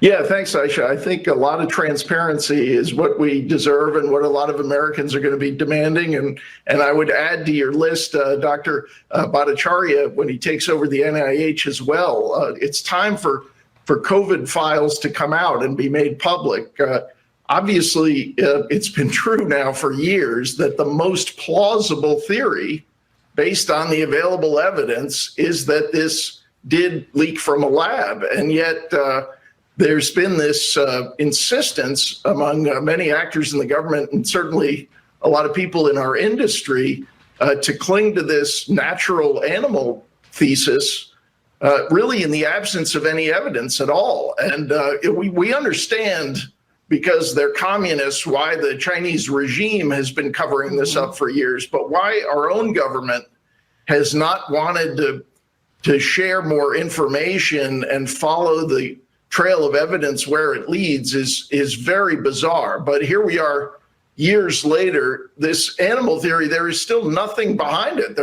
Yeah, thanks, Aisha. I think a lot of transparency is what we deserve and what a lot of Americans are going to be demanding. And I would add to your list, Dr. Bhattacharya, when he takes over the NIH as well. It's time for COVID files to come out and be made public. Obviously, it's been true now for years that the most plausible theory, based on the available evidence, is that this did leak from a lab. And yet, there's been this insistence among many actors in the government and certainly a lot of people in our industry to cling to this natural animal thesis, really in the absence of any evidence at all. And we understand, because they're communists, why the Chinese regime has been covering this up for years, but why our own government has not wanted to share more information and follow the trail of evidence where it leads is very bizarre. But here we are years later. This animal theory, there is still nothing behind it.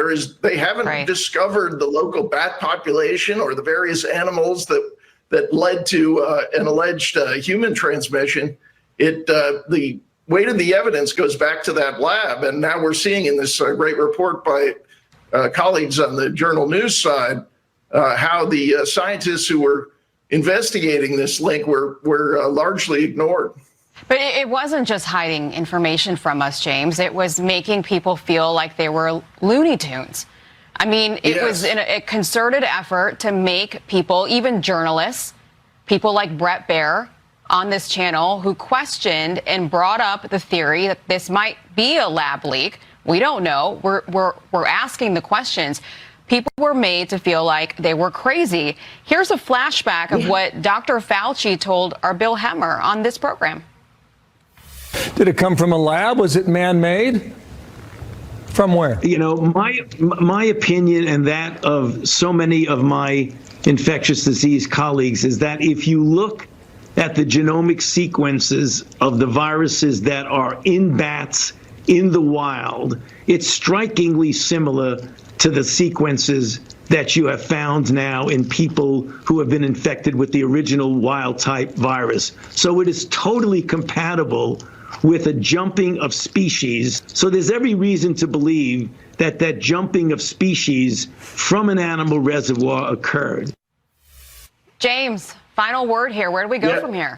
They haven't discovered the local bat population or the various animals that led to an alleged human transmission. The weight of the evidence goes back to that lab, and now we're seeing in this great report by colleagues on the journal news side how the scientists who were investigating this link were largely ignored. But it wasn't just hiding information from us, James. It was making people feel like they were Looney Tunes. I mean, it was in a concerted effort to make people, even journalists, people like Brett Baer on this channel, who questioned and brought up the theory that this might be a lab leak. We don't know. We're asking the questions. People were made to feel like they were crazy. Here's a flashback of what Dr. Fauci told our Bill Hemmer on this program. Did it come from a lab? Was it man-made? From where? You know, my opinion and that of so many of my infectious disease colleagues is that if you look at the genomic sequences of the viruses that are in bats in the wild, it's strikingly similar to the sequences that you have found now in people who have been infected with the original wild type virus. So it is totally compatible with a jumping of species. So there's every reason to believe that that jumping of species from an animal reservoir occurred. James, final word here. Where do we go from here?